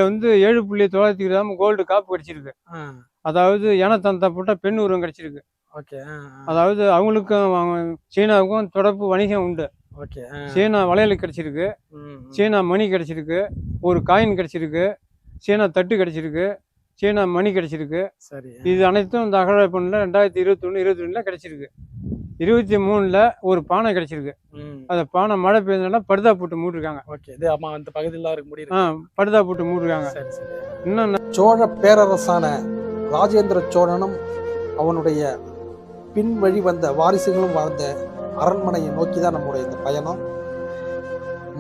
வந்து 7,900 gram gold காப்பு கிடைச்சிருக்கு. அதாவது இனத்தந்தப்பட்ட பெண் உருவம் கிடைச்சிருக்கு. ஓகே. அதாவது அவங்களுக்கும் சீனாவுக்கும் தொடர்பு வணிகம் உண்டு. ஓகே. சீனா வளையல் கிடைச்சிருக்கு, சீனா மணி கிடைச்சிருக்கு, ஒரு காயின் கிடைச்சிருக்கு, சீனா தட்டு கிடைச்சிருக்கு, சீனா மணி கிடைச்சிருக்கு. சரி. இது அனைத்தும் இந்த அகழாய்வுல 2021, 22ல கிடைச்சிருக்கு. 23ல ஒரு பானை கிடைச்சிருக்கு. அந்த பானை மழை பெய்ஞ்சதுனால படுதா போட்டு மூடிருக்காங்க. ஓகே. இது ஆமா அந்த பகுதியில இருக்க முடியுது. படுதா போட்டு மூடிருக்காங்க. சரி சரி. இன்னும் சோழ பேரரசான ராஜேந்திர சோழனும் அவனுடைய பின் வழி வந்த வாரிசுகளும் வாழ்ந்த அரண்மனையை நோக்கி தான் நம்முடைய இந்த பயணம்.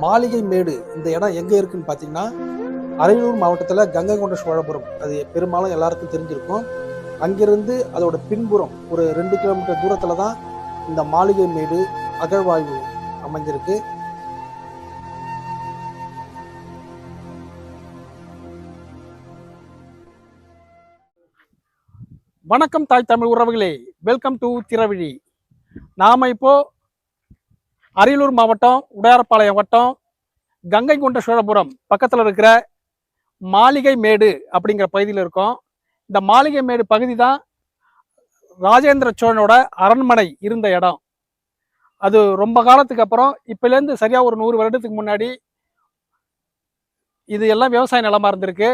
மாளிகை மேடு இந்த இடம் எங்கே இருக்குன்னு பார்த்தீங்கன்னா அரியலூர் மாவட்டத்தில் கங்கை கொண்ட சோழபுரம். அது பெரும்பாலும் எல்லாருக்கும் தெரிஞ்சிருக்கும். அங்கிருந்து அதோட பின்புறம் ஒரு 2 கிலோமீட்டர் தூரத்தில் தான் இந்த மாளிகை மேடு அகழ்வாய்வு அமைஞ்சிருக்கு. வணக்கம் தாய் தமிழ் உறவுகளே, வெல்கம் டு திரவிழி. நாம் இப்போ அரியலூர் மாவட்டம் உடையார்பாளையம் வட்டம் கங்கை கொண்ட சோழபுரம் பக்கத்தில் இருக்கிற மாளிகை மேடு அப்படிங்கிற பகுதியில் இருக்கோம். இந்த மாளிகை மேடு பகுதி தான் ராஜேந்திர சோழனோட அரண்மனை இருந்த இடம். அது ரொம்ப காலத்துக்கு அப்புறம் இப்போலேருந்து சரியாக ஒரு 100 வருடத்துக்கு முன்னாடி இது எல்லாம் விவசாய நிலமாக இருந்திருக்கு.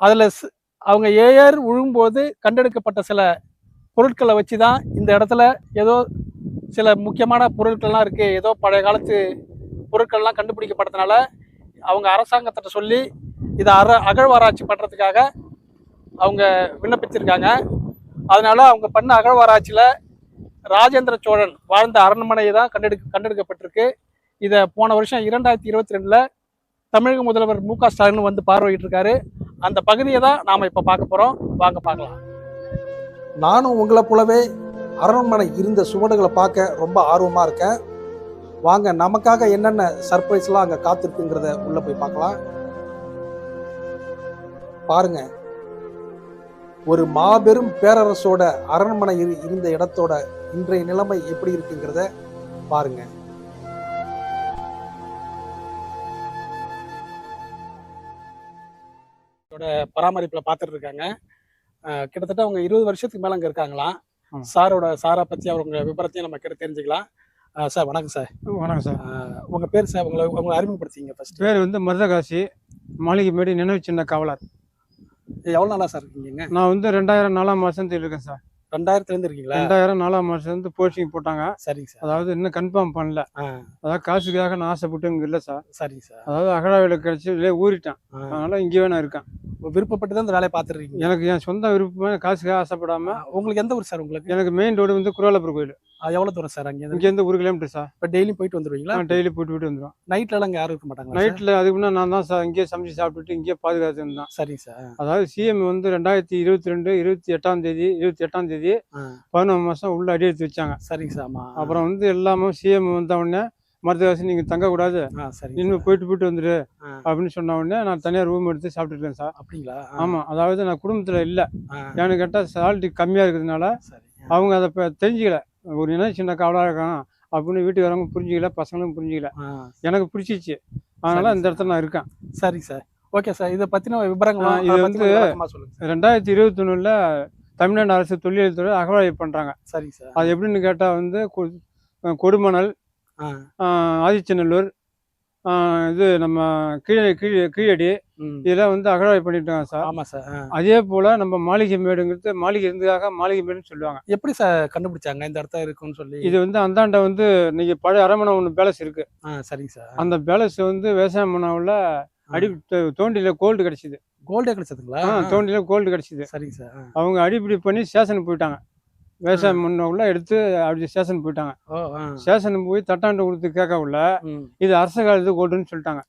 அதில் அவங்க ஏர் உழும்போது கண்டெடுக்கப்பட்ட சில பொருட்களை வச்சு தான் இந்த இடத்துல ஏதோ சில முக்கியமான பொருட்கள்லாம் இருக்குது, ஏதோ பழைய காலத்து பொருட்கள்லாம் கண்டுபிடிக்கப்பட்டதுனால அவங்க அரசாங்கத்திட்ட சொல்லி இதை அகழ்வாராய்ச்சி பண்ணுறதுக்காக அவங்க விண்ணப்பிச்சிருக்காங்க. அதனால அவங்க பண்ண அகழ்வாராய்ச்சியில் ராஜேந்திர சோழன் வாழ்ந்த அரண்மனையை தான் கண்டெடுக்கப்பட்டிருக்கு. இதை போன வருஷம் 2022ல் தமிழக முதல்வர் மு.க. ஸ்டாலின் வந்து பார்வையிட்டு இருக்காரு. அந்த பகுதியை தான் நாம் இப்போ பார்க்க போகிறோம். வாங்க பார்க்கலாம். நானும் உங்களை போலவே அரண்மனை இருந்த சுவடுகளை பார்க்க ரொம்ப ஆர்வமாக இருக்கேன். வாங்க, நமக்காக என்னென்ன சர்ப்ரைஸ்லாம் அங்கே காத்திருக்குங்கிறத உள்ளே போய் பார்க்கலாம். பாருங்க, ஒரு மாபெரும் பேரரசோட அரண்மனை இருந்த இடத்தோட இன்றைய நிலைமை எப்படி இருக்குங்கிறத பாருங்க. பராமரிப்பில் பார்த்துட்டு இருக்காங்க. கிட்டத்தட்ட அவங்க 20 வருஷத்துக்கு மேலே அங்கே இருக்காங்களாம். சாரை பற்றி அவங்க விபரத்தையும் நம்ம கிட்ட தெரிஞ்சுக்கலாம். சார் வணக்கம் சார். வணக்கம் சார். உங்கள் பேர் சார், உங்களை அறிமுகப்படுத்திங்க ஃபர்ஸ்ட். பேர் வந்து மருதகாசி, மாளிகை மேடு நினைவு சின்ன காவலர். எவ்வளோ நாளாக சார் இருக்கீங்க? நான் வந்து 2004ஆம் வருஷத்துல இருக்கேன் சார். 2000 இருக்கீங்களா? 2004ஆம் வருஷம் போஸ்டிங் போட்டாங்க. சரிங்க சார். அதாவது இன்னும் கன்ஃபார்ம் பண்ணல. அதாவது காசுக்காக நான் ஆசைப்பட்டு இங்கே இல்லை சார். சரிங்க சார். அதாவது அகழாவில கிடைச்சி இல்லையே ஊறிட்டேன். அதனால இங்கேயே நான் இருக்கேன். விருப்பப்பட்டு தான் இந்த வேலையை பார்த்துருக்கீங்க? எனக்கு என் சொந்த விருப்பமே, காசுக்காக ஆசைப்படாம. உங்களுக்கு எந்த ஊர் சார்? உங்களுக்கு எனக்கு மெயின் ரோடு வந்து குருவாலப்பர் கோயில். எவ்வளோ தூரம் சார்? இங்கேருந்து 1 கிலோமீட்டர் சார். இப்போ டெய்லி போயிட்டு வந்துடுவீங்களா? டெய்லி போயிட்டு வந்துடுவோம். நைட்லலாம் அங்கே யாரும் இருக்க மாட்டாங்க? நைட்டில் அதுக்கு முன்னே நான் தான் சார் இங்கேயே சமைச்சு சாப்பிட்டுட்டு இங்கேயே பாதுகாத்துன்னு தான். சரிங்க சார். அதாவது சிஎம் வந்து 2022 28ஆம் தேதி 11 மாதம் உள்ள அடி எடுத்து வச்சாங்க. சரிங்க சார். ஆமாம். அப்புறம் வந்து எல்லாமே சிஎம் வந்த உடனே மருத்துவவாசி நீங்கள் தங்கக்கூடாது, இன்னும் போயிட்டு வந்துடு அப்படின்னு சொன்ன உடனே நான் தனியாக ரூம் எடுத்து சாப்பிட்டு இருக்கேன் சார். அப்படிங்களா? ஆமாம். அதாவது நான் குடும்பத்தில் இல்லை, ஏன்னு கேட்டால் சால்ட்டி கம்மியாக இருக்கிறதுனால அவங்க அதை இப்போ தெரிஞ்சுக்கல. ஒரு இனம் சின்ன காவலாக இருக்கான் அப்படின்னு வீட்டுக்காரங்க புரிஞ்சிக்கல, பசங்களும் புரிஞ்சிக்கல. எனக்கு பிடிச்சிச்சு, அதனால இந்த இடத்துல நான் இருக்கேன். சரிங்க சார். Okay sir. இதை பற்றின விவரங்கள் இது வந்து 2021ல் தமிழ்நாடு அரசு தொல்லியல் துறை அகழ்வாய்வு பண்ணுறாங்க. சரிங்க சார். அது எப்படின்னு கேட்டால் வந்து கொடுமணல், ஆதிச்சநல்லூர், இது நம்ம கீழடி, இதெல்லாம் வந்து அகழ்வாய்வு பண்ணிட்டாங்க சார். ஆமாம் சார். அதே போல் நம்ம மாளிகை மேடுங்கிறது மாளிகை இருந்ததாக மாளிகை மேடுன்னு சொல்லுவாங்க. எப்படி சார் கண்டுபிடிச்சாங்க இந்த இடத்த இருக்குன்னு சொல்லி? இது வந்து அந்தாண்ட வந்து இன்னைக்கு பழைய அரண்மனை ஒன்று பேலஸ் இருக்கு. சரிங்க சார். அந்த பேலஸ் வந்து விவசாயம் பண்ணவுல அடி தோண்டியில் கோல்டு கிடைச்சிது. கோல்டே கிடைச்சதுங்களா? தோண்டியில் கோல்டு கிடைச்சிது. சரிங்க சார். அவங்க அடிப்படை பண்ணி ஸ்டேஷனுக்கு போயிட்டாங்க. விவசாயம் பண்ணவுள்ள எடுத்து அப்படி ஸ்டேஷன் போயிட்டாங்க. ஸ்டேஷனுக்கு போய் தட்டாண்டு கொடுத்து கேட்க உள்ள இது அரச காலத்து கோல்டுன்னு சொல்லிட்டாங்க.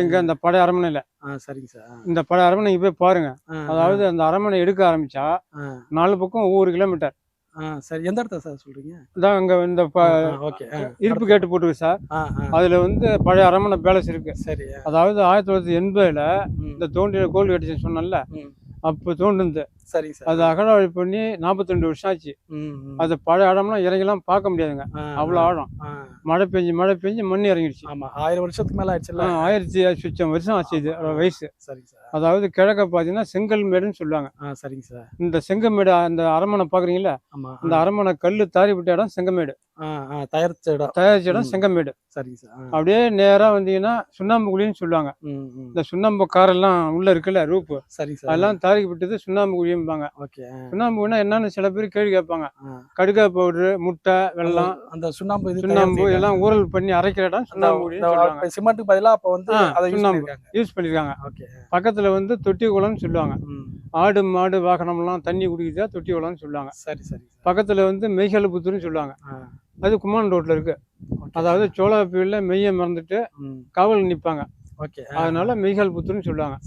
எங்க அந்த பழைய அரண்மனையில. சரிங்க சார். இந்த பழைய அரண்மனை போய் பாருங்க. அதாவது அந்த அரண்மனை எடுக்க ஆரம்பிச்சா 4 பக்கம் ஒவ்வொரு கிலோமீட்டர். சரி. எந்த இடத்த சார் சொல்றீங்க? இதான் அங்க இந்த இருப்பு கேட்டு போட்டுருக்கு சார். அதுல வந்து பழைய அரண்மனை பேலஸ் இருக்கு. சரி. அதாவது 1980ல இந்த தோண்டியில கோல்டு கிடைச்சுன்னு சொன்னல, அப்போ தோண்டுந்து சரிங்க சார். அது அகழாய்வு பண்ணி 42 வருஷம் ஆச்சு. அது பழைய இடம்லாம் இறங்கிலாம் பார்க்க முடியாதுங்க, அவ்வளோ ஆழம். மழை பெஞ்சு மண் இறங்கிடுச்சு. ஆமா, 1000 வருஷத்துக்கு மேல ஆயிடுச்சுல்ல. 1000 வருஷம் ஆச்சு இது வயசு. சரிங்க சார். அதாவது கிழக்க பார்த்தீங்கன்னா செங்கல் மேடுன்னு சொல்லுவாங்க. சரிங்க சார். இந்த செங்கமேடு அந்த அரண்மனை பார்க்குறீங்களா, ஆமா, இந்த அரண்மனை கல் தாரி விட்ட இடம் செங்கமேடு. தயாரிச்ச இடம் செங்கமேடு. சரிங்க சார். அப்படியே நேரா வந்தீங்கன்னா சுண்ணாம்பு குழின்னு சொல்லுவாங்க. இந்த சுண்ணாம்பு காரெல்லாம் உள்ள இருக்குல்ல ரூப்பு, சரிங்க சார். அதெல்லாம் தாரிக்கு விட்டது சுண்ணாம்பு குழியும்பாங்க. ஓகே. சுண்ணாம்பு குழினா என்னன்னு சில பேர் கேள்வி கேட்பாங்க. கடுகா பவுடரு, முட்டை, வெல்லம், அந்த சுண்ணாம்பு எல்லாம் ஊறல் பண்ணி அரைக்கிற இடம் சுண்ணாம்பு குழின்னு சொல்லுவாங்க. சிமெண்ட்டுக்கு பதிலா அப்ப வந்து அதை சுண்ணாம்பு யூஸ் பண்ணிருக்காங்க. ஓகே. பக்கத்துல வந்து தொட்டி குளம்னு சொல்லுவாங்க. ஆடு மாடு வாகனம்லாம் தண்ணி குடிக்குதா தொட்டி குளம்னு சொல்லுவாங்க. சரி சரி. பக்கத்துல வந்து மெய்காலபுத்தூர்னு சொல்லுவாங்க. அது கும்மான் ரோட்ல இருக்கு. அதாவது சோழாப்பீல்ல மெய்ய மறந்துட்டு காவல் நிற்பாங்க. ஓகே. அதனால மெய்கால்புத்தூர்னு சொல்லுவாங்க.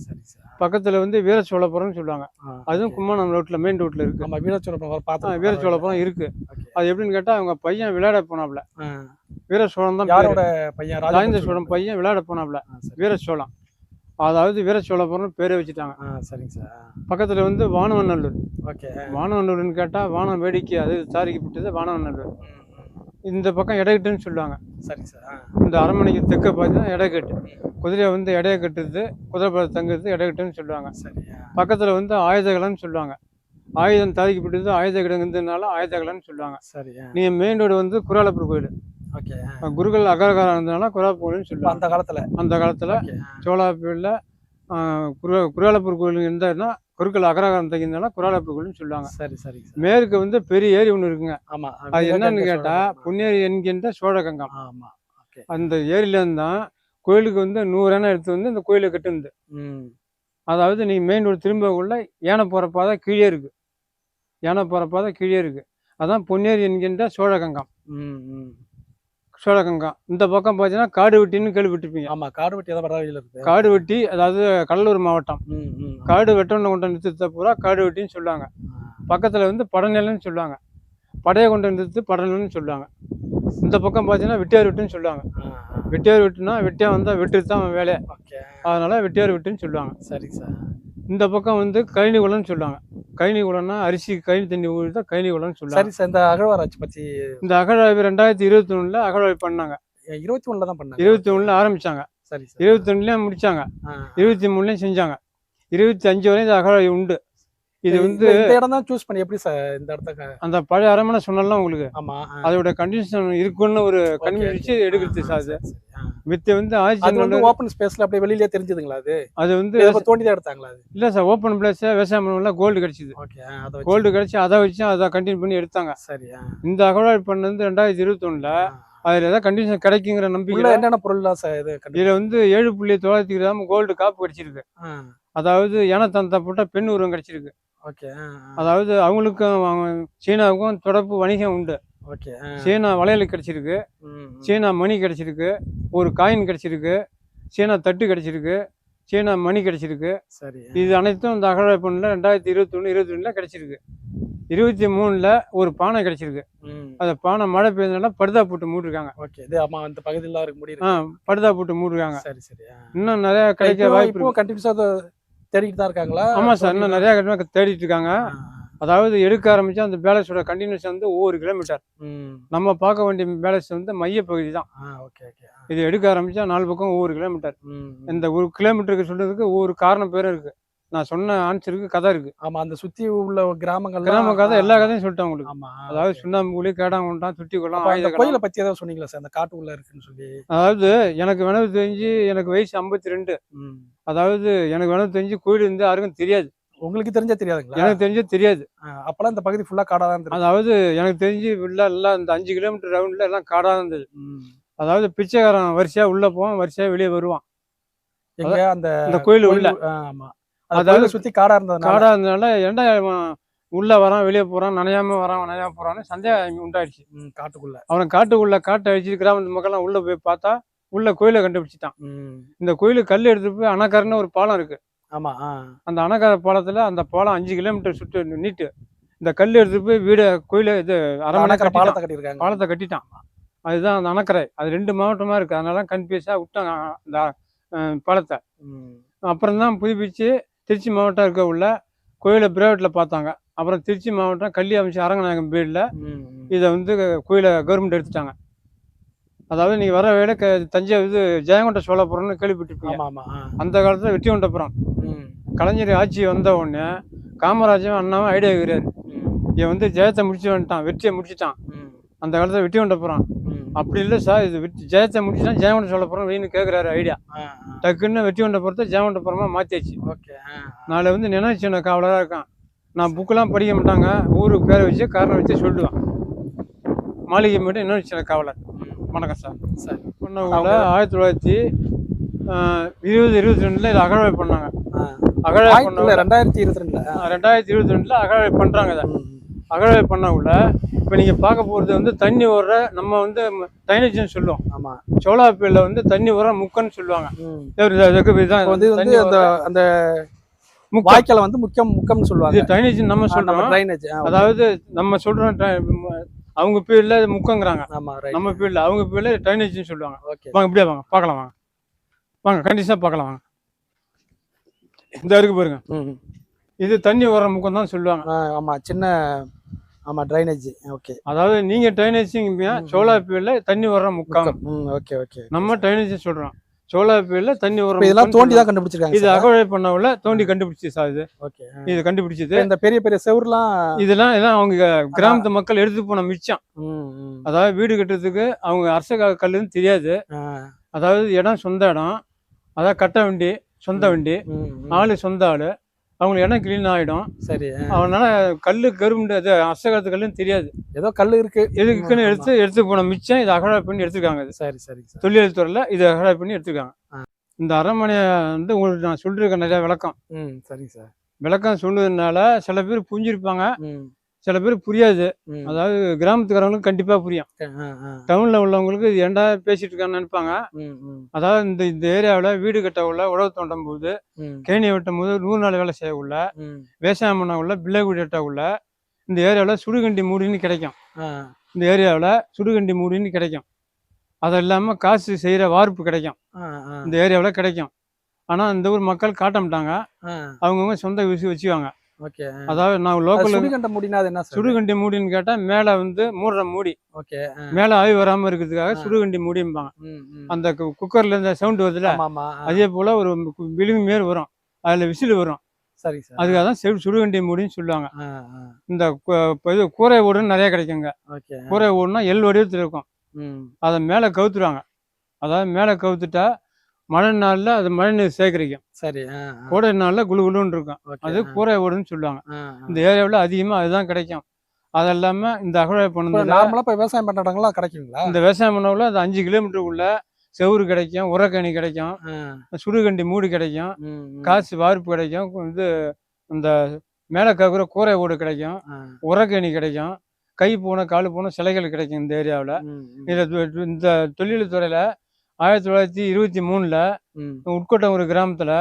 பக்கத்துல வந்து வீரசோழபுரம்னு சொல்லுவாங்க. அதுவும் கும்மானம் ரோட்ல மெயின் ரோட்ல இருக்கு. வீரசோழபுரம் இருக்கு. அது எப்படின்னு கேட்டா அவங்க பையன் விளையாட போனாப்ல. வீரசோழன் தான் யாரோட பையன்? ராஜேந்திர சோழன் பையன் விளையாட போனாப்ல வீரசோழன். அதாவது வீரசோழபுரம் பேரை வச்சுட்டாங்க. சரிங்க சார். பக்கத்துல வந்து வானவநல்லூர். ஓகே. வானவநல்லூர்னு கேட்டா வானம் வேடிக்கை அது தாரிக்கப்பட்டது வானவநல்லூர். இந்த பக்கம் எடைக்கட்டுன்னு சொல்லுவாங்க. சரிங்க சார். இந்த அரண்மனைக்கு தெற்க பார்த்தீங்கன்னா எடைக்கட்டு. குதிரையை வந்து எடையை கட்டுறது, குதிரை தங்குறது எடைக்கட்டுன்னு சொல்லுவாங்க. பக்கத்துல வந்து ஆயுதகலன்னு சொல்லுவாங்க. ஆயுதம் தாரிக்கப்பட்டது ஆயுத கிடங்குறதுனால ஆயுதகலன்னு சொல்லுவாங்க. சரி. நீங்க மெயின் ரோடு வந்து குராலப்பூர் கோயில். ஓகே. குருக்கள் அகரகாரம் இருந்ததுனால குராலப்பூர் கோயில்னு சொல்லுவாங்க. அந்த காலத்துல சோழாப்பீல்ல குராலப்பூர் கோயில் இருந்தாருன்னா குருக்கள் அகரகாரம் தங்கியிருந்தாலும் குராலப்பூர் கோயில்னு சொல்லுவாங்க. சரி சரி. மேற்கு வந்து பெரிய ஏரி ஒன்று இருக்குங்க. ஆமா. அது என்னன்னு கேட்டா பொன்னேரி என்கின்ற சோழகங்கம். ஆமா. அந்த ஏரியில இருந்தான் கோயிலுக்கு வந்து 100 அணை எடுத்து வந்து இந்த கோயிலை கட்டுந்து. அதாவது நீ மெயின் ரோடு திரும்ப உள்ள யானை போற பாதை கீழே இருக்கு. அதான் பொன்னேரி என்கின்ற சோழகங்கம். சோழகங்கம். இந்த பக்கம் பார்த்தீங்கன்னா காடுவெட்டின்னு கேள்விப்பட்டிருப்பீங்க. ஆமா, காடுவெட்டி தான் வடவழியில் இருக்கு. காடுவெட்டி அதாவது கடலூர் மாவட்டம். காடு வெட்டணும் கொண்டு நிறுத்த பூரா காடுவெட்டின்னு சொல்லுவாங்க. பக்கத்துல வந்து படநிலன்னு சொல்லுவாங்க. படையை கொண்டு நிறுத்து படநிலன்னு சொல்லுவாங்க. இந்த பக்கம் பார்த்தீங்கன்னா வெட்டியார் வெட்டுன்னு சொல்லுவாங்க. வெட்டியார் வெட்டுனா வெட்டியா வந்தா வெட்டு தான் வேலையை, அதனால வெட்டியார் வெட்டுன்னு சொல்லுவாங்க. சரி சார். இந்த பக்கம் வந்து கழனி குளம்னு சொல்லுவாங்க. கழனி குளம்னா அரிசி கழனி தண்ணி ஊறி தான் கழனி குளம்னு சொல்லுவாங்க. சரி சார். இந்த அகழ்வாராய்ச்சி பற்றி இந்த அகழாய்வு 2021 அகழாய்வு பண்ணாங்க. 21 தான் பண்ணாங்க. 21 ஆரம்பிச்சாங்க. சரி. 21 முடிச்சாங்க. 23 செஞ்சாங்க. 25 வரை இந்த அகழாய்வு உண்டு. இது வந்து இந்த இடம் தான் சூஸ் பண்ணி எப்படி சார் இந்த இடத்துக்கு? அந்த பழைய அரண்மனை சொன்னலாம் உங்களுக்கு. ஆமா. அதோட கண்டிஷன் இருக்குன்னு ஒரு கன்வின்ஸ் எடுக்கிறது சார். அது வித் வந்து ஓப்பன் ஸ்பேஸ்ல அப்படியே வெளியிலே தெரிஞ்சதுங்களா? அது வந்து தோண்டி தான் எடுத்தாங்களா? அது இல்ல சார், ஓப்பன் பிளேஸ் விவசாயம் பண்ணல கோல்டு கிடைச்சது. ஓகே. கோல்டு கிடைச்சி அதை வச்சு அதை கண்டினியூ பண்ணி எடுத்தாங்க. சரி. இந்த அகழ்வாய்வு பண்ணது 2021. அதுல ஏதாவது கண்டிஷன் கிடைக்குங்கிற நம்பிக்கை. என்னென்ன பொருள்லாம் சார் இது? இதுல வந்து 7.9 கிராம் கோல்டு காப்பு கிடைச்சிருக்கு. அதாவது யானை தந்தா போட்ட பெண் உருவம் கிடைச்சிருக்கு. ஓகே. அதாவது அவங்களுக்கும் சீனாவுக்கும் தொடர்பு வணிகம் உண்டு. ஓகே. சீனா வளையல் கிடைச்சிருக்கு, சீனா மணி கிடைச்சிருக்கு, ஒரு காயின் கிடைச்சிருக்கு, சீனா தட்டு கிடைச்சிருக்கு, சீனா மணி கிடைச்சிருக்கு. சரி. இது அனைத்தும் இந்த அகழ்வாய்வு பண்ணல 2021, 22 கிடைச்சிருக்கு. 23 ஒரு பானை கிடைச்சிருக்கு. அந்த பானை மழை பெய்ஞ்சதுனால படுதா போட்டு மூடிருக்காங்க. ஓகே. இது ஆமா அந்த பகுதியில இருக்கு முடியுது. படுதா போட்டு மூடிருக்காங்க. சரி சரி. இன்னும் நிறைய கிடைக்க வாய்ப்பு இருக்கு. கண்டிப்பா தேடிட்டு தான் இருக்காங்களா? ஆமா சார், இன்னும் நிறைய தேடிட்டு இருக்காங்க. அதாவது எடுக்க ஆரம்பிச்சா அந்த பேலஸோட கண்டினியூஸ் வந்து ஒவ்வொரு கிலோமீட்டர். நம்ம பார்க்க வேண்டிய பேலஸ் வந்து மைய பகுதி தான். இது எடுக்க ஆரம்பிச்சா 4 பக்கம் ஒவ்வொரு கிலோமீட்டர். இந்த ஒரு கிலோமீட்டருக்கு சொல்றதுக்கு ஒவ்வொரு காரணம் பேரும் இருக்கு. நான் சொன்ன ஆன்சருக்கு கதை இருக்கு. ஆமா, அந்த சுத்தி உள்ள கிராம கதை எல்லா கதையும் சொல்லிட்டேன் உங்களுக்கு. அதாவது சுண்ணாம்புலி, கேடாங்குண்டான், சுட்டி குளம், கோயிலை பத்தி ஏதாவது சொன்னீங்களா சார்? அந்த காட்டுக்குள்ள இருக்குன்னு சொல்லி. அதாவது எனக்கு வேணது தெரிஞ்சு எனக்கு வயசு 52. அதாவது எனக்கு வேணது தெரிஞ்சு கோயில் இருந்து யாருக்கும் தெரியாது. உங்களுக்கு தெரிஞ்சா தெரியாதுங்களா? எனக்கு தெரிஞ்சே தெரியாது. அப்பெல்லாம் இந்த பகுதி ஃபுல்லா காடா தான் இருந்தது. அதாவது எனக்கு தெரிஞ்சு எல்லாம் இந்த 5 கிலோமீட்டர் ரவுண்ட்ல எல்லாம் காடா தான் இருந்தது. அதாவது பிச்சைக்காரன் வரிசையா உள்ள போவான், வரிசையா வெளியே வருவான். அந்த கோயில் உள்ள. ஆமா. அதாவது சுத்தி காடா இருந்ததுனால ஏன்டா உள்ள வரான் வெளியே போறான், நனையாம வரான் நனையாம போறான்னு சந்தேகம் உண்டாயிடுச்சு. காட்டுக்குள்ள அவன் காட்டை அடிச்சு கிராமத்து மக்கள்லாம் உள்ள போய் பார்த்தா உள்ள கோயிலை கண்டுபிடிச்சிட்டான். இந்த கோயிலுக்கு கல் எடுத்துட்டு போய் அணக்காரன்னு ஒரு பாலம் இருக்கு. ஆமா. அந்த அணக்கார பாலத்துல அந்த பாலம் 5 கிலோமீட்டர் சுட்டு நீட்டு. இந்த கல் எடுத்துட்டு போய் வீடு கோயில இது அரண்மனை பாலத்தை கட்டிட்டான். அதுதான் அந்த அணக்கரை. அது 2 மாவட்டமா இருக்கு. அதனால கன்ஃபியூஸா விட்டாங்க அந்த பாலத்தை. அப்புறம் தான் புதுப்பிச்சு திருச்சி மாவட்டம் இருக்க உள்ள கோயிலை பிரைவேட்டில் பார்த்தாங்க. அப்புறம் திருச்சி மாவட்டம் கள்ளி அமைச்சர் அரங்கநாயகம் பீரியடில் இதை வந்து கோயிலை கவர்மெண்ட் எடுத்துட்டாங்க. அதாவது நீங்கள் வர வேலை தஞ்சை இது ஜெயங்கொண்ட சோழபுரம்னு கேள்விப்பட்டிருப்பீங்க. அந்த காலத்தில் வெற்றிகொண்டபுரம் கலைஞர் ஆட்சி வந்த உடனே காமராஜரும் அண்ணாவும் ஐடியா இருக்கிறார். இவன் வந்து ஜெயத்தை முடிச்சு வந்துட்டான், வெற்றியை முடிச்சுட்டான். அந்த காலத்தில் வெற்றிகொண்டபுரம் அப்படி இல்லை சார், இது ஜெயத்தை முடிச்சுட்டான் ஜெயங்கொண்ட சோழபுரம் அப்படின்னு கேட்குறாரு ஐடியா. டக்குன்னு வெற்றிகொண்டபுரத்தை ஜெயங்கொண்டபுரமாக மாற்றியாச்சு. நாளை வந்து நினைவு சின்ன காவலராக இருக்கான். நான் புக்கெல்லாம் படிக்க மாட்டாங்க, ஊருக்கு பேரை வச்சு காரணம் வச்சு சொல்லிடுவேன். மாளிகை மட்டும் நினைவு சின்ன காவலர். வணக்கம் சார். சரி. பண்ணவங்கள 1922 இதை அகழ்வை பண்ணாங்க. அகழ்வை பண்ண 2022 அகழ்வை பண்ணுறாங்க. இதை அகழ்வை பண்ணக்குள்ள இப்போ நீங்கள் பார்க்க போகிறது வந்து தண்ணி ஓடுற நம்ம வந்து டைனேஜ்னு சொல்லுவோம். ஆமாம். சோலாப்பேரில் வந்து தண்ணி ஓடுற முக்கன்னு சொல்லுவாங்க. அந்த வாய்க்கால வந்து முக்கம்னு சொல்லுவாங்க. இது டைனேஜ் நம்ம சொல்கிறோம். ட்ரைனேஜ் அதாவது நம்ம சொல்கிறோம் அவங்க பீரியடில் முக்கங்கிறாங்க. நம்ம பீரியடில் அவங்க பீரியடில் ட்ரைனேஜ்னு சொல்லுவாங்க. வாங்க இப்படியே வாங்க பார்க்கலாம். வாங்க வாங்க கண்டிஷனாக பார்க்கலாம். வாங்க இந்த இருக்கு பாருங்க, இது தண்ணி வர முக்கம் தான் சொல்லுவாங்க. ஆமாம், சின்ன ஆமாம் ட்ரைனேஜ். ஓகே. அதாவது நீங்கள் ட்ரைனேஜிங்க சோலாப்பேரில் தண்ணி வர முக்கம். Okay okay. நம்ம ட்ரைனேஜ் சொல்கிறோம். சோலாப்பேரில் தண்ணி வர இதெல்லாம் தோண்டி தான் கண்டுபிடிச்சிருக்காங்க. இது அகழ்வை பண்ணவுல தோண்டி கண்டுபிடிச்சி சார். இது ஓகே, இது கண்டுபிடிச்சது. இந்த பெரிய பெரிய செவர்லாம் இதெல்லாம் அவங்க கிராமத்து மக்கள் எடுத்து போன மிச்சம். அதாவது வீடு கட்டுறதுக்கு அவங்க அரச கல்லுன்னு தெரியாது. அதாவது இடம் சொந்த இடம், அதாவது கட்ட வண்டி சொந்த வண்டி, ஆளு சொந்த ஆளு, அவங்களுக்கு இடம் கிளீன் ஆகிடும். சரி. அவனால கல்லு கரும்பு அது அரச காலத்து கல்லுன்னு தெரியாது. ஏதோ கல் இருக்கு எதுக்குன்னு எடுத்து போன மிச்சம் இதை அகழாய் பண்ணி எடுத்துருக்காங்க. சரி சரி. தொழில் துறையில இதை அகழாய் பண்ணி எடுத்துருக்காங்க. இந்த அரண்மனையை வந்து உங்களுக்கு நான் சொல்லிருக்கேன் நிறைய விளக்கம். சரி சார். விளக்கம் சொல்லுறதுனால சில பேர் புரிஞ்சிருப்பாங்க, சில பேர் புரியாது. அதாவது கிராமத்துக்காரங்களுக்கு கண்டிப்பா புரியும். டவுன்ல உள்ளவங்களுக்கு இது ஏன்டா பேசிட்டு இருக்கான்னு நினைப்பாங்க. அதாவது இந்த ஏரியாவில் வீடு கட்ட உள்ள, உழவு தோண்டும் போது, கேணியை வெட்டும் போது, 100 நாள் வேலை செய்ய உள்ள, விவசாயம் பண்ண உள்ள, பிள்ளை வீடு கட்ட உள்ள, இந்த ஏரியாவில் சுடுகண்டி மூடின்னு கிடைக்கும். இந்த ஏரியாவில் சுடுகண்டி மூடின்னு கிடைக்கும். அது இல்லாமல் காசு செய்கிற வார்ப்பு கிடைக்கும். இந்த ஏரியாவில் கிடைக்கும். ஆனால் இந்த ஊர் மக்கள் காட்ட மாட்டாங்க, அவங்கவுங்க சொந்த வீசி வச்சுக்குவாங்க. அதாவது நான் லோக்கல் சுடுகண்டி மூடின்னு கேட்டா மேல வந்து மூடுற மூடி, மேல ஆவி வராம இருக்கிறதுக்காக சுடுகண்டி மூடிம்பாங்க. அந்த குக்கர்ல இருந்து சவுண்ட் வருதுல, அதே போல ஒரு விளிம்பு மேல் வரும், அதுல விசில் வரும். அதுக்காக தான் சுடுகண்டி மூடின்னு சொல்லுவாங்க. இந்த கூரை ஓடுன்னு நிறைய கிடைக்குங்க. கூரை ஓடுனா எல் வடிவத்தில் இருக்கும். அதை மேல கவுத்துருவாங்க. அதாவது மேல கவுத்துட்டா மழை நாள்ல அது மழை நீர் சேகரிக்கும். சரி. கோடை நாள்ல குழு குழுன்னு இருக்கும். அது கூரை ஓடுன்னு சொல்லுவாங்க. இந்த ஏரியாவில் அதிகமா அதுதான் கிடைக்கும். அது இல்லாம இந்த அகழ்வாய் பண்ணது நார்மலா இப்ப விவசாயம் பண்றாங்களா கிடைக்குங்களா? இந்த விவசாயம் பண்ணவுல அது 5 கிலோமீட்டருக்குள்ள செவுரு கிடைக்கும், உரக்கணி கிடைக்கும், சுடுகண்டி மூடி கிடைக்கும், காசு வார்ப்பு கிடைக்கும், இது இந்த மேல கவுற கூரை ஓடு கிடைக்கும், உரக்கணி கிடைக்கும், கை போன காலு போன சிலைகள் கிடைக்கும். இந்த ஏரியாவில் இந்த தொழில் துறையில 1923 உட்கோட்டம் ஒரு கிராமத்துல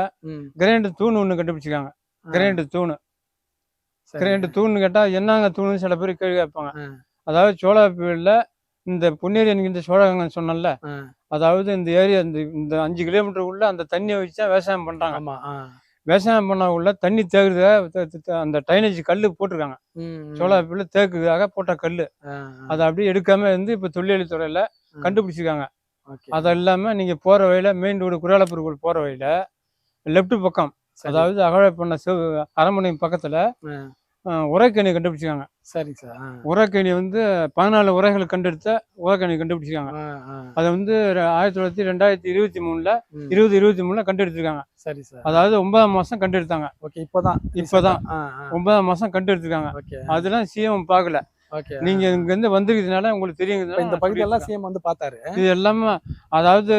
கிரைண்டு தூண் ஒண்ணு கண்டுபிடிச்சிருக்காங்க. கிரைண்டு தூண் கேட்டா என்னங்க தூணு சில பேர் கேள்வி கேட்பாங்க. அதாவது சோழாப்பேரில் இந்த பொன்னேரி என்கின்ற சோழகங்கன்னு சொன்னல, அதாவது இந்த ஏரியா இந்த 5 கிலோமீட்டருக்குள்ள அந்த தண்ணியை வச்சு தான் விவசாயம் பண்றாங்க. விவசாயம் பண்ண உள்ள தண்ணி தேக்குறதுக்காக அந்த டைனேஜ் கல்லு போட்டிருக்காங்க. சோழாப்பேரில் தேக்குறதுக்காக போட்ட கல்லு அதை அப்படியே எடுக்காம இருந்து இப்ப தொழில் துறையில கண்டுபிடிச்சிருக்காங்க. அது இல்லாம நீங்க போற வழியில மெயின் ரோடு குராலப்பூர் போற வழியில லெப்ட் பக்கம், அதாவது அகழாய் பண்ண அரண்மனை பக்கத்துல உரைக்கணி கண்டுபிடிச்சிருக்காங்க. சரி சார். உரைக்கணி வந்து 14 உரைகளை கண்டெடுத்த உரைக்கணி கண்டுபிடிச்சிருக்காங்க. அதை வந்து 2023 கண்டெடுத்திருக்காங்க. சரி சார். அதாவது 9ஆம் மாசம் கண்டெடுத்தாங்க. இப்பதான் 9ஆம் மாசம் கண்டெடுத்திருக்காங்க. அதெல்லாம் சிஎம் பார்க்கல. நீங்க இங்க இருந்து வந்திருக்கிறதுனால உங்களுக்கு தெரியும். இந்த பகுதியெல்லாம் சிஎம் வந்து பார்த்தாரு. இது எல்லாமே அதாவது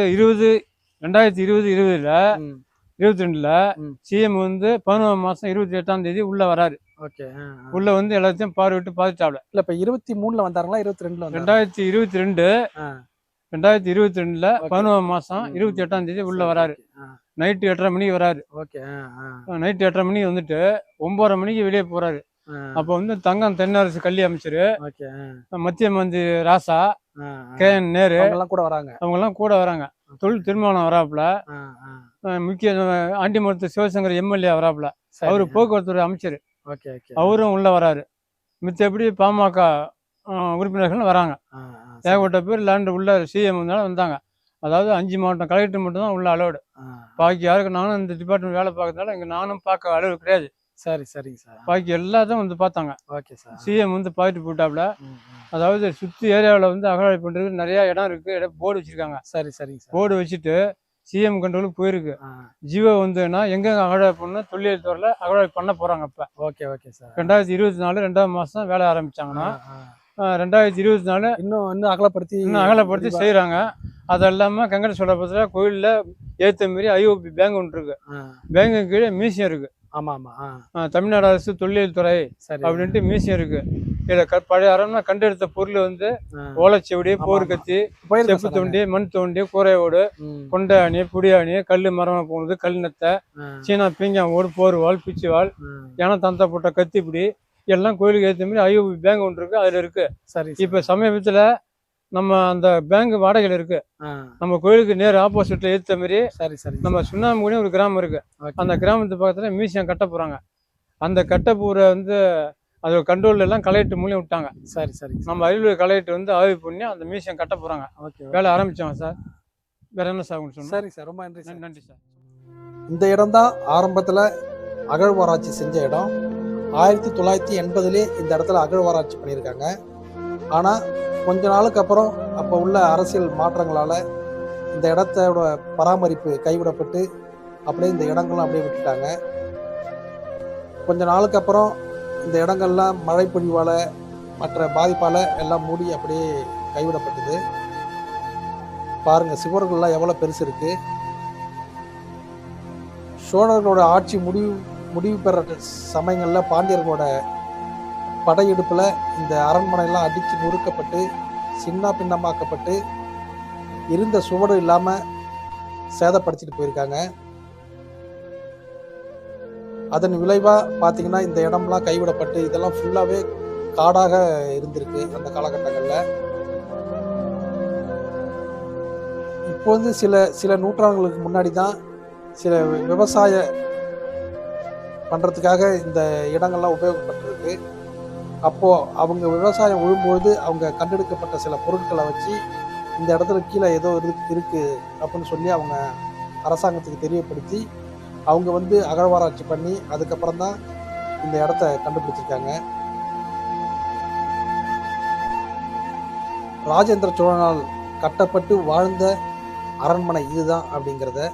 2022ல சிஎம் வந்து 11ஆம் மாசம் 28ஆம் தேதி உள்ள வராரு. உள்ள வந்து எல்லாத்தையும் பார்வையிட்டு பார்த்துட்டாப்ல. இல்ல இப்ப 23ல வந்தாருங்களா 22ல? 2022ல 11ஆம் மாசம் 28ஆம் தேதி உள்ள வராரு. நைட்டு 8:30 மணிக்கு வராரு. நைட்டு 8:30 மணிக்கு வந்துட்டு 9:30 மணிக்கு வெளியே போறாரு. அப்ப வந்து தங்கம் தென்னரசு கல்வி அமைச்சரு, மத்திய மந்திரி ராசா, KN நேரு அவங்க எல்லாம் கூட வராங்க. தொழில் திருமணம் வராப்புல, முக்கிய ஆண்டிமருத்து சிவசங்கர் MLA வராப்புல, அவரு போக்குவரத்து அமைச்சர். Okay okay. அவரும் உள்ளே வராரு. மித்தபடி பாமக உறுப்பினர்கள் வராங்க. ஏகப்பட்ட பேர் லேண்டு உள்ள சிஎம் வந்தாங்க. அதாவது 5 மாவட்டம் கலெக்டர் மட்டும் தான் உள்ள அலோடு. பாக்கி யாருக்கு நானும் இந்த டிபார்ட்மெண்ட் வேலை பார்க்கறதுனால இங்கே நானும் பார்க்க அலோடு கிடையாது. சரி சரிங்க சார். பாக்கி எல்லாத்தையும் வந்து பார்த்தாங்க. Okay sir. சிஎம் வந்து பார்த்துட்டு போயிட்டாப்புல. அதாவது சுற்றி ஏரியாவில் வந்து அகழாய்வு பண்ணுறதுக்கு நிறையா இடம் இருக்குது. போர்டு வச்சுருக்காங்க. சரி சரிங்க சார். போர்டு வச்சுட்டு சிஎம் கண்ட்ரோலுக்கு போயிருக்கு. ஜியோ வந்துன்னா எங்கெங்க அகழாய்வு பண்ணணும் தொழில் துறையில் அகழாய்வு பண்ண போகிறாங்க. இப்போ ஓகே ஓகே சார். 2024 2ஆம் மாதம் வேலை ஆரம்பித்தாங்கன்னா 2024 இன்னும் அகலப்படுத்தி செய்கிறாங்க. அது இல்லாமல் கங்கட சோழபுரத்தில் கோயிலில் ஏற்ற மாரி ஐஓபி பேங்க் ஒன்று இருக்கு. பேங்கு கீழே மியூசியம் இருக்கு. ஆமாம் ஆமாம். தமிழ்நாடு அரசு தொல்லியல் துறை அப்படின்ட்டு மியூசியம் இருக்கு. இதில் பழைய அரண்மனை கண்டெடுத்த பொருள் வந்து ஓலைச்சுவடி, போர் கத்தி, செப்பு தோண்டி, மண் தோண்டி, கூரையோடு, கொண்டை அணி, புடி அணி, கல் மரமாக போனது, கல் நத்தை, சீனா பீங்காவோடு, போர்வாள், பிச்சுவாள், யானை தந்த போட்ட கத்திப்பிடி எல்லாம் கோயிலுக்கு ஏற்ற மாதிரி ஐஓபி பேங்க் ஒன்று இருக்கு. அதில் இருக்கு. சரி. இப்போ சமீபத்தில் நம்ம அந்த பேங்க் வாடகையில் இருக்கு. நம்ம கோயிலுக்கு நேர் ஆப்போசிட்ல ஏற்ற மாதிரி சரி சரி நம்ம சுண்ணாம்புக்குனே ஒரு கிராமம் இருக்கு. அந்த கிராமத்து பக்கத்துல மியூசியம் கட்ட போறாங்க. அந்த கட்டப்பூரை வந்து அதோட கண்ட்ரோல்ல எல்லாம் கலெக்டர் மூலியம் விட்டாங்க. சரி சரி. நம்ம அரியலூர் கலெக்டர் வந்து ஆய்வு பண்ணி அந்த மியூசியம் கட்ட போறாங்க. வேலை ஆரம்பிச்சாங்க சார். வேற என்ன சார் சொன்னோம்? சரி சார், ரொம்ப நன்றி சார். நன்றி சார். இந்த இடம் தான் ஆரம்பத்தில் அகழ்வாராய்ச்சி செஞ்ச இடம். 1980 இந்த இடத்துல அகழ்வாராய்ச்சி பண்ணியிருக்காங்க. ஆனால் கொஞ்ச நாளுக்கு அப்புறம் அப்போ உள்ள அரசியல் மாற்றங்களால் இந்த இடத்தோட பராமரிப்பு கைவிடப்பட்டு அப்படியே இந்த இடங்கள்லாம் அப்படியே விட்டுட்டாங்க. கொஞ்ச நாளுக்கு அப்புறம் இந்த இடங்கள்லாம் மழை பொழிவால் மற்ற பாதிப்பால் எல்லாம் மூடி அப்படியே கைவிடப்பட்டது. பாருங்கள் சுவர்கள்லாம் எவ்வளோ பெருசு இருக்குது. சோழர்களோட ஆட்சி முடிவு பெற சமயங்களில் பாண்டியர்களோட படையெடுப்பில் இந்த அரண்மனையெல்லாம் அடித்து நொறுக்கப்பட்டு சின்ன பின்னமாக்கப்பட்டு இருந்த சுவடு இல்லாமல் சேதப்படுத்திட்டு போயிருக்காங்க. அதன் விளைவாக பார்த்தீங்கன்னா இந்த இடம்லாம் கைவிடப்பட்டு இதெல்லாம் ஃபுல்லாகவே காடாக இருந்திருக்கு அந்த காலகட்டங்களில். இப்போ வந்து சில நூற்றாண்டுகளுக்கு முன்னாடி தான் சில விவசாய பண்ணுறதுக்காக இந்த இடங்கள்லாம் உபயோகப்பட்டிருக்கு. அப்போது அவங்க விவசாயம் விழும்போது அவங்க கண்டெடுக்கப்பட்ட சில பொருட்களை வச்சு இந்த இடத்துல கீழே ஏதோ இருக்குது அப்படின்னு சொல்லி அவங்க அரசாங்கத்துக்கு தெரியப்படுத்தி அவங்க வந்து அகழ்வாராய்ச்சி பண்ணி அதுக்கப்புறம் தான் இந்த இடத்த கண்டுபிடிச்சிருக்காங்க. ராஜேந்திர சோழனால் கட்டப்பட்டு வாழ்ந்த அரண்மனை இதுதான் அப்படிங்கிறத